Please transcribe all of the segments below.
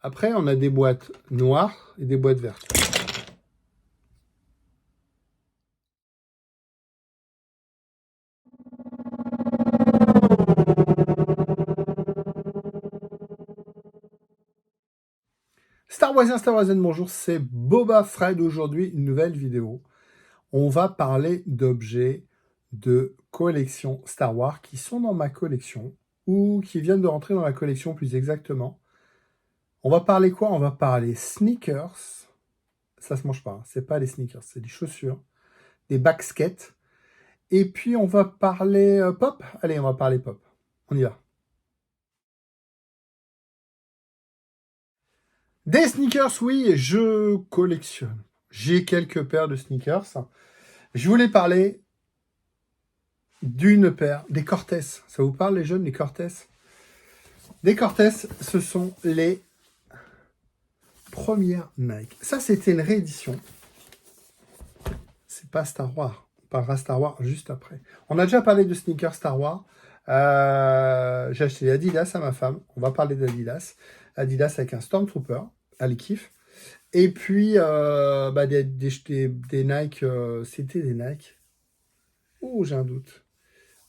Après, on a des boîtes noires et des boîtes vertes. Star Wars, Star Wars, bonjour, c'est Boba Fred aujourd'hui, une nouvelle vidéo. On va parler d'objets de collection Star Wars qui sont dans ma collection ou qui viennent de rentrer dans la collection plus exactement. On va parler quoi? On va parler sneakers. Ça se mange pas, hein. C'est pas les sneakers, c'est des chaussures, des baskets. Et puis on va parler pop. Allez, on va parler pop. On y va. Des sneakers, oui, je collectionne. J'ai quelques paires de sneakers. Je voulais parler d'une paire, des Cortez. Ça vous parle les jeunes, les Cortez? Des Cortez, ce sont les premières Nike. Ça, c'était une réédition. C'est pas Star Wars. On parlera Star Wars juste après. On a déjà parlé de sneakers Star Wars. J'ai acheté des Adidas à ma femme. On va parler d'Adidas. Adidas avec un Stormtrooper. Elle kiffe. Et puis, des Nike. C'était des Nike. Oh, j'ai un doute.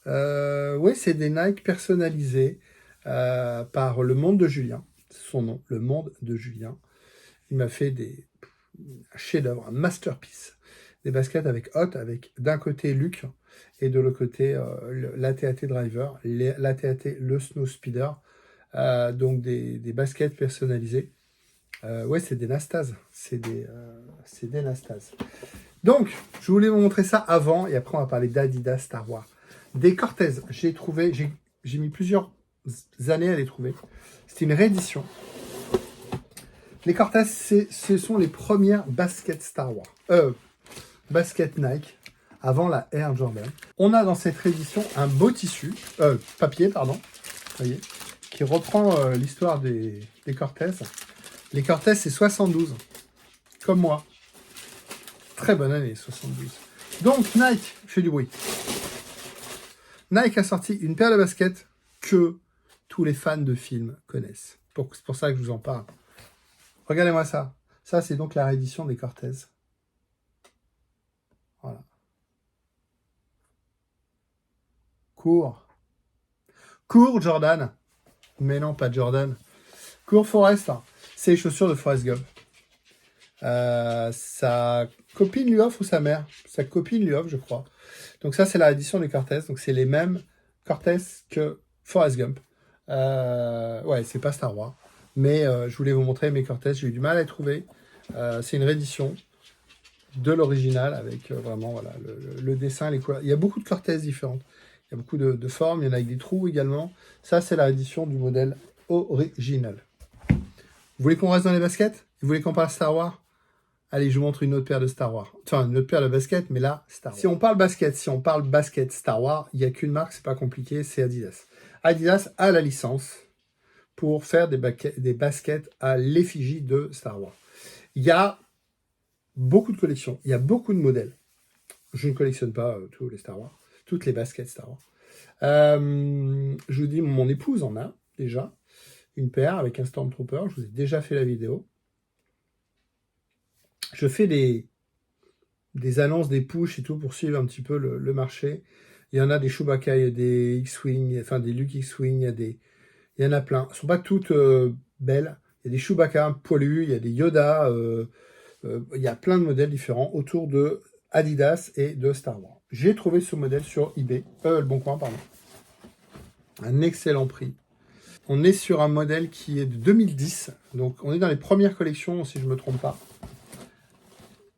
Oui, c'est des Nike personnalisés par Le Monde de Julien. C'est son nom, Le Monde de Julien. Il m'a fait un chef-d'œuvre, un masterpiece. Des baskets avec Hot, avec d'un côté Luke et de l'autre côté l'AT-AT Driver, l'AT-AT, le Snow Speeder. Donc des baskets personnalisées. Ouais, c'est des Nastase. C'est des Nastase. Donc, je voulais vous montrer ça avant et après on va parler d'Adidas Star Wars. Des Cortez, j'ai mis plusieurs années à les trouver. C'est une réédition. Les Cortez, ce sont les premières baskets Star Wars. Basket Nike, avant la Air Jordan. On a dans cette réédition un beau tissu, papier, pardon, voyez, qui reprend l'histoire des Cortez. Les Cortez, c'est 72, comme moi. Très bonne année, 72. Donc, Nike, je fais du bruit. Nike a sorti une paire de baskets que tous les fans de films connaissent. C'est pour ça que je vous en parle. Regardez-moi ça. Ça, c'est donc la réédition des Cortez. Voilà. Court. Court Jordan. Mais non, pas Jordan. Court Forest. C'est les chaussures de Forrest Gump. Sa copine lui offre ou sa mère? Sa copine lui offre, je crois. Donc ça, c'est la réédition des Cortez. Donc c'est les mêmes Cortez que Forrest Gump. Ouais, c'est pas Star Wars. Mais je voulais vous montrer mes Cortez. J'ai eu du mal à les trouver. C'est une réédition de l'original avec vraiment voilà, le dessin, les couleurs. Il y a beaucoup de Cortez différentes. Il y a beaucoup de formes. Il y en a avec des trous également. Ça, c'est la réédition du modèle original. Vous voulez qu'on reste dans les baskets? Vous voulez qu'on parle Star Wars? Allez, je vous montre une autre paire de Star Wars. Enfin, une autre paire de baskets, mais là, Star Wars. Si on parle basket Star Wars, il n'y a qu'une marque, c'est pas compliqué, c'est Adidas. Adidas a la licence pour faire des baskets à l'effigie de Star Wars. Il y a beaucoup de collections, il y a beaucoup de modèles. Je ne collectionne pas tous les Star Wars, toutes les baskets Star Wars. Je vous dis, mon épouse en a déjà une paire avec un Stormtrooper. Je vous ai déjà fait la vidéo. Je fais des annonces, des pushs et tout pour suivre un petit peu le marché. Il y en a des Chewbacca, il y a des X-Wing, enfin des Luke X-Wing, il y en a plein. Elles ne sont pas toutes belles. Il y a des Chewbacca poilus, il y a des Yoda, il y a plein de modèles différents autour de Adidas et de Star Wars. J'ai trouvé ce modèle sur eBay, le Bon Coin, pardon. Un excellent prix. On est sur un modèle qui est de 2010, donc on est dans les premières collections, si je ne me trompe pas.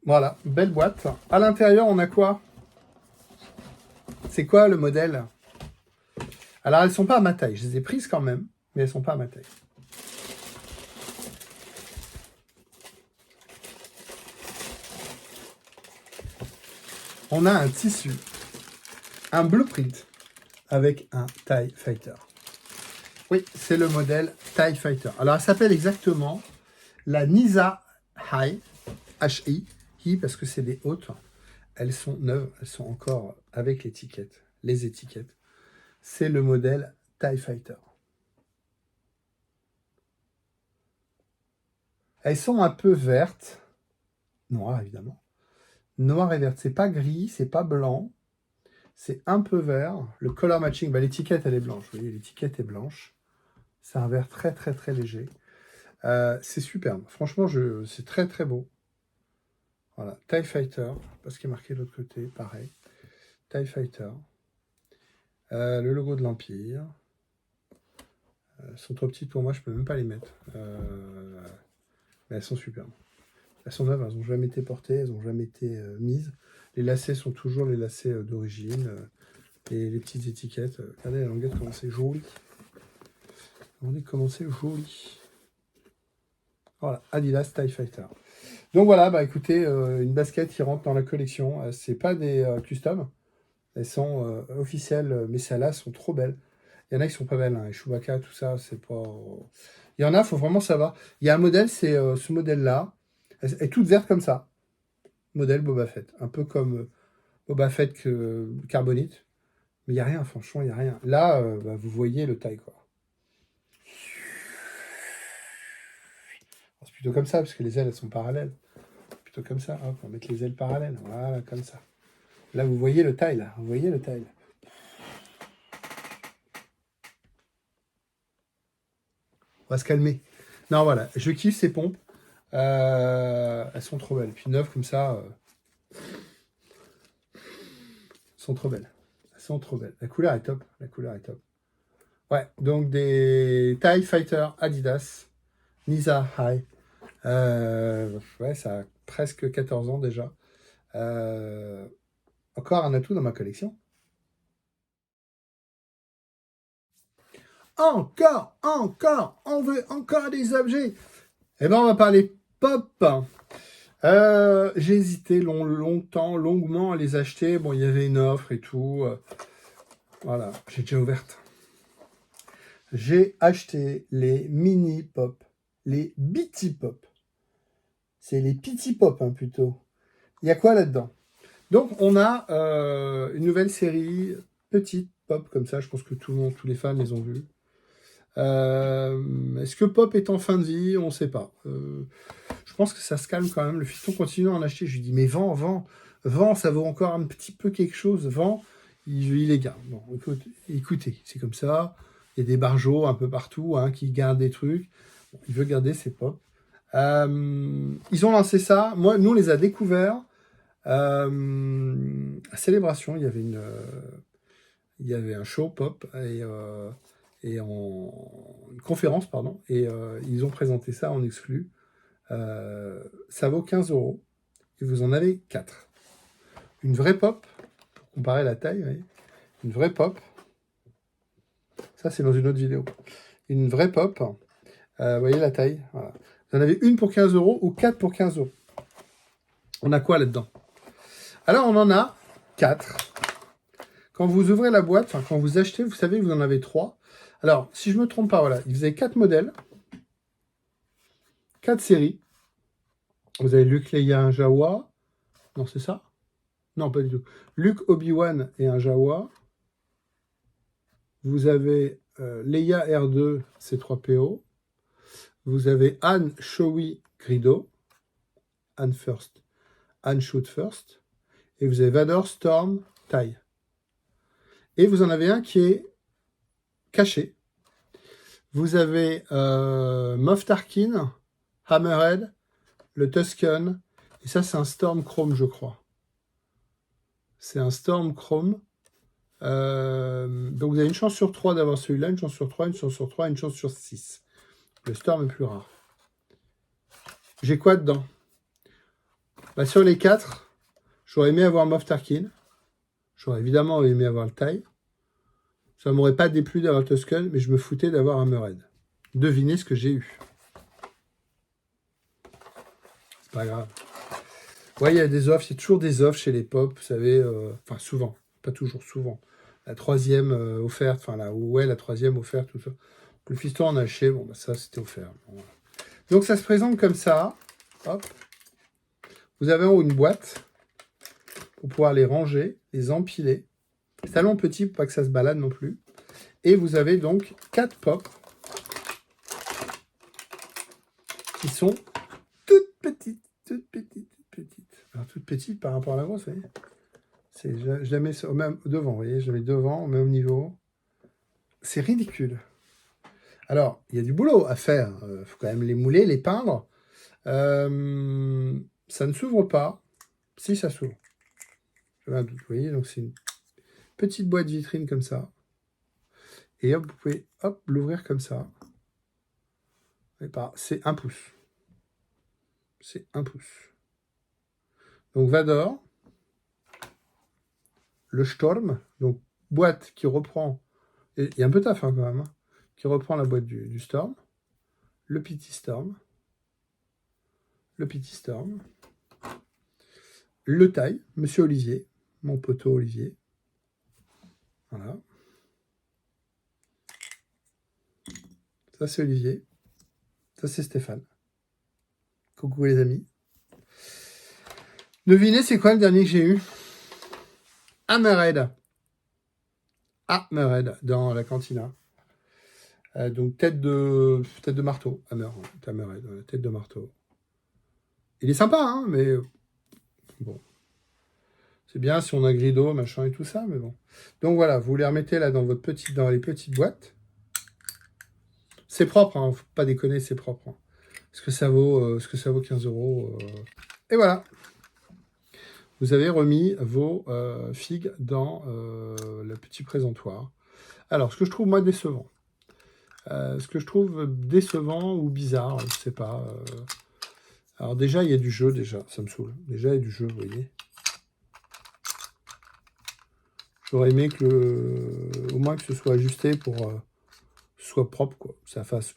Voilà, belle boîte. À l'intérieur, on a quoi? C'est quoi le modèle? Alors, elles ne sont pas à ma taille. Je les ai prises quand même, mais elles ne sont pas à ma taille. On a un tissu, un blueprint avec un TIE Fighter. Oui, c'est le modèle TIE Fighter. Alors, elle s'appelle exactement la Nisa High, H-I, parce que c'est des hautes. Elles sont neuves, elles sont encore avec l'étiquette, les étiquettes. C'est le modèle TIE Fighter. Elles sont un peu vertes. Noires, évidemment. Noir et verte. C'est pas gris, c'est pas blanc. C'est un peu vert. Le color matching, bah, l'étiquette, elle est blanche. Vous voyez, l'étiquette est blanche. C'est un vert très, très, très léger. C'est superbe. Franchement, c'est très, très beau. Voilà. TIE Fighter, parce qu'il est marqué de l'autre côté, pareil. TIE Fighter. Le logo de l'Empire. Elles sont trop petites pour moi, je peux même pas les mettre. Mais elles sont superbes. Elles sont neuves, elles n'ont jamais été portées, elles n'ont jamais été mises. Les lacets sont toujours les lacets d'origine. Et les petites étiquettes. Regardez la languette, comment c'est joli. Regardez comment c'est joli. Voilà, Adidas TIE Fighter. Donc voilà, bah écoutez, une basket qui rentre dans la collection. C'est pas des customs. Elles sont officielles, mais celles-là sont trop belles. Il y en a qui sont pas belles, hein. Les Chewbacca, tout ça, c'est pas... Il y en a, il faut vraiment savoir. Il y a un modèle, c'est ce modèle-là. Elle est toute verte comme ça. Modèle Boba Fett. Un peu comme Boba Fett Carbonite. Mais il n'y a rien, franchement, il n'y a rien. Là, bah, vous voyez le taille, quoi. C'est plutôt comme ça, parce que les ailes, elles sont parallèles. Plutôt comme ça, hop, on va mettre les ailes parallèles. Voilà, comme ça. Là, vous voyez le taille, là. Vous voyez le taille. On va se calmer. Non, voilà, je kiffe ces pompes. Elles sont trop belles. Puis neuves comme ça, elles sont trop belles. Elles sont trop belles. La couleur est top. La couleur est top. Ouais, donc des TIE Fighter Adidas Nisa High. Ouais, ça a presque 14 ans déjà. Encore un atout dans ma collection. Encore, on veut encore des objets. Eh ben, on va parler pop. J'ai hésité longtemps, longuement à les acheter. Bon, il y avait une offre et tout. Voilà, j'ai déjà ouverte. J'ai acheté les mini pop, les Bitty Pop. C'est les Pitty Pop, hein, plutôt. Il y a quoi là-dedans? Donc, on a une nouvelle série, petite pop, comme ça. Je pense que tout le monde, tous les fans les ont vus. Est-ce que Pop est en fin de vie? On ne sait pas. Je pense que ça se calme quand même. Le fiston continue à en acheter. Je lui dis, mais vends, ça vaut encore un petit peu quelque chose. Vends, il les garde. Bon, écoutez, c'est comme ça. Il y a des barjots un peu partout hein, qui gardent des trucs. Bon, il veut garder ses Pop. Ils ont lancé ça. Nous, on les a découverts. À Célébration, il y avait un show Pop et une conférence, pardon, et ils ont présenté ça en exclu. Ça vaut 15 € et vous en avez 4. Une vraie Pop, pour comparer la taille, voyez. Une vraie Pop. Ça, c'est dans une autre vidéo. Une vraie Pop, vous voyez la taille. Voilà. Vous en avez une pour 15 € ou 4 pour 15 €. On a quoi là-dedans? Alors, on en a 4. Quand vous ouvrez la boîte, enfin, quand vous achetez, vous savez que vous en avez 3. Alors, si je ne me trompe pas, voilà, vous avez 4 modèles, 4 séries. Vous avez Luke, Leia, un Jawa. Non, c'est ça? Non, pas du tout. Luke, Obi-Wan et un Jawa. Vous avez Leia R2, C3PO. Vous avez Han, Chewie, Grido. Han first. Han shoot first. Et vous avez Vador, Storm, TIE. Et vous en avez un qui est caché. Vous avez Moff Tarkin, Hammerhead, le Tusken. Et ça, c'est un Storm Chrome, je crois. C'est un Storm Chrome. Donc vous avez une chance sur 3 d'avoir celui-là, une chance sur 3, une chance sur 3, une chance sur 6. Le Storm est plus rare. J'ai quoi dedans? Bah, sur les 4, j'aurais aimé avoir Moff Tarkin. J'aurais évidemment aimé avoir le TIE. Ça ne m'aurait pas déplu d'avoir le Tusken, mais je me foutais d'avoir Hammerhead. Devinez ce que j'ai eu. C'est pas grave. Ouais, il y a des offres, il y a toujours des offres chez les pop, vous savez, enfin souvent, pas toujours, souvent. La troisième offerte, enfin la troisième offerte, tout ça. Le fiston en a acheté, bon, bah, ça c'était offert. Bon, voilà. Donc ça se présente comme ça. Hop. Vous avez en haut une boîte pour pouvoir les ranger, les empiler. Talon petit pour pas que ça se balade non plus. Et vous avez donc 4 pop qui sont toute petite, toute petite, toute petite. Alors, toute petite par rapport à la grosse, vous voyez. Je la mets au même devant, vous voyez, je la mets devant, au même niveau. C'est ridicule. Alors, il y a du boulot à faire. Il faut quand même les mouler, les peindre. Ça ne s'ouvre pas. Si, ça s'ouvre. J'avais un doute, vous voyez. Donc, c'est une petite boîte vitrine comme ça. Et hop, vous pouvez l'ouvrir comme ça. C'est 1 pouce. C'est 1 pouce. Donc, Vador. Le Storm. Donc, boîte qui reprend. Il y a un peu taf hein, quand même. Hein, qui reprend la boîte du Storm. Le Petit Storm. Le Petit Storm. Le taille, Monsieur Olivier, mon poteau Olivier. Voilà. Ça, c'est Olivier. Ça, c'est Stéphane. Coucou les amis. Devinez, c'est quoi le dernier que j'ai eu? Hammerhead. Hammerhead, dans la cantina. Donc, tête de marteau. Hammerhead, tête de marteau. Il est sympa, hein, mais bon. C'est bien si on a Grido, machin et tout ça, mais bon. Donc voilà, vous les remettez là dans les petites boîtes. C'est propre, hein, faut pas déconner, c'est propre. Hein. Ce que ça vaut 15 €. Et voilà. Vous avez remis vos figues dans le petit présentoir. Alors, ce que je trouve moi décevant. Ou bizarre, je sais pas. Alors déjà, il y a du jeu, ça me saoule. Déjà, il y a du jeu, vous voyez. J'aurais aimé au moins que ce soit ajusté pour que ce soit propre, quoi. Ça fasse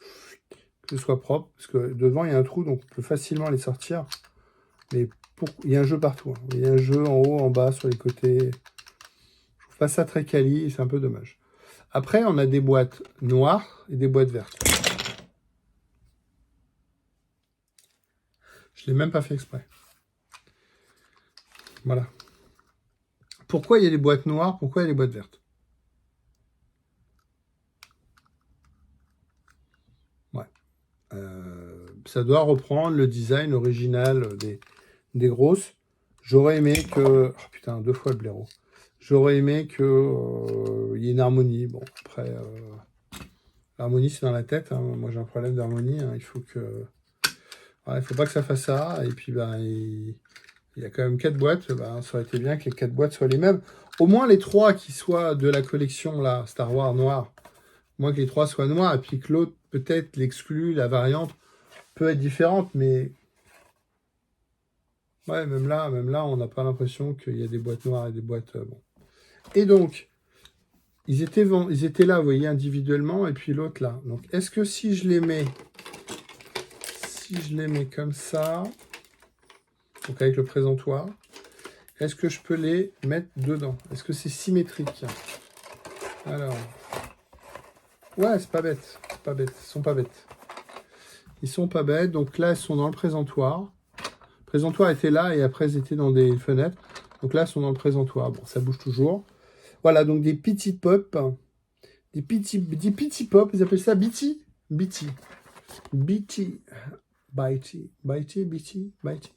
que ce soit propre, parce que devant, il y a un trou, donc on peut facilement les sortir. Mais il y a un jeu partout. Hein. Il y a un jeu en haut, en bas, sur les côtés. Je trouve pas ça très quali, et c'est un peu dommage. Après, on a des boîtes noires et des boîtes vertes. Je l'ai même pas fait exprès. Voilà. Pourquoi il y a des boîtes noires? Pourquoi il y a des boîtes vertes? Ouais. Ça doit reprendre le design original des grosses. J'aurais aimé que... Oh putain, 2 fois le blaireau. J'aurais aimé que y ait une harmonie. Bon, après... l'harmonie, c'est dans la tête. Hein. Moi, j'ai un problème d'harmonie. Hein. Il faut que... Il faut pas que ça fasse ça. Et puis, il y a quand même 4 boîtes. Ça aurait été bien que les 4 boîtes soient les mêmes. Au moins les 3 qui soient de la collection là, Star Wars noir. Au moins que les 3 soient noirs. Et puis que l'autre, peut-être, l'exclut, la variante, peut être différente. Mais ouais, même là, on n'a pas l'impression qu'il y a des boîtes noires et des boîtes... bon. Et donc, ils étaient là, vous voyez, individuellement. Et puis l'autre là. Donc, est-ce que si je les mets comme ça... Donc avec le présentoir. Est-ce que je peux les mettre dedans? Est-ce que c'est symétrique? Alors. Ouais, c'est pas bête. C'est pas bête. Ils sont pas bêtes. Ils sont pas bêtes. Donc là, ils sont dans le présentoir. Le présentoir était là et après, ils étaient dans des fenêtres. Donc là, ils sont dans le présentoir. Bon, ça bouge toujours. Voilà, donc des petits pop. Des petits pop. Ils appellent ça Bitty. Bitty. Bitty. Bitty. Bitty. Bitty. Bitty.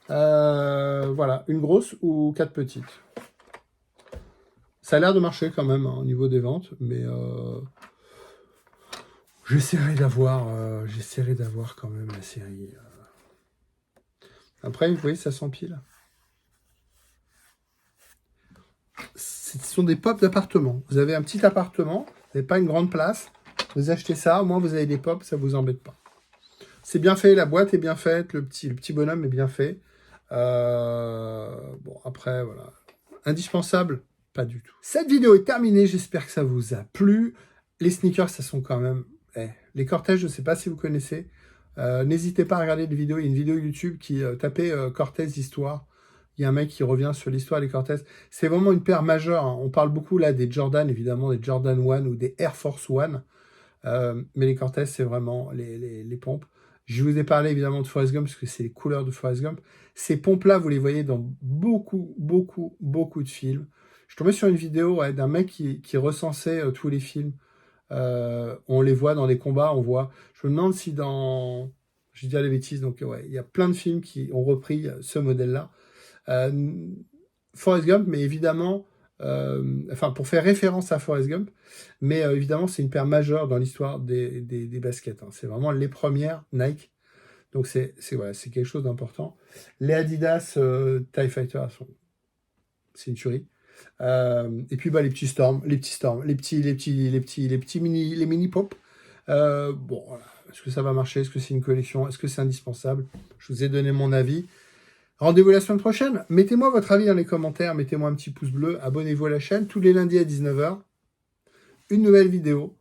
Voilà, une grosse ou 4 petites. Ça a l'air de marcher quand même hein, au niveau des ventes, mais j'essaierai d'avoir quand même la série. Après, vous voyez, ça s'empile. Ce sont des pops d'appartement. Vous avez un petit appartement, vous n'avez pas une grande place, vous achetez ça, au moins vous avez des pops, ça vous embête pas. C'est bien fait, la boîte est bien faite, le petit bonhomme est bien fait. Bon, après, voilà. Indispensable, pas du tout. Cette vidéo est terminée, j'espère que ça vous a plu. Les sneakers, ça sont quand même... les cortèges, je ne sais pas si vous connaissez. N'hésitez pas à regarder des vidéos. Il y a une vidéo YouTube qui tapait Cortez Histoire. Il y a un mec qui revient sur l'histoire des Cortez. C'est vraiment une paire majeure. Hein. On parle beaucoup là des Jordan, évidemment, des Jordan 1 ou des Air Force 1. Mais les Cortez, c'est vraiment les pompes. Je vous ai parlé évidemment de Forrest Gump, parce que c'est les couleurs de Forrest Gump. Ces pompes-là, vous les voyez dans beaucoup de films. Je tombais sur une vidéo d'un mec qui recensait tous les films. On les voit dans les combats, je me demande si dans Je dis des bêtises, donc ouais, il y a plein de films qui ont repris ce modèle-là. Forrest Gump, mais évidemment, enfin pour faire référence à Forrest Gump, mais évidemment c'est une paire majeure dans l'histoire des baskets. Hein. C'est vraiment les premières Nike, donc c'est quelque chose d'important. Les Adidas TIE Fighter, c'est une tuerie. Et puis les petits Storm, les petits mini, les mini pop. Bon, voilà. Est-ce que ça va marcher? Est-ce que c'est une collection? Est-ce que c'est indispensable? Je vous ai donné mon avis. Rendez-vous la semaine prochaine. Mettez-moi votre avis dans les commentaires. Mettez-moi un petit pouce bleu. Abonnez-vous à la chaîne. Tous les lundis à 19h. Une nouvelle vidéo.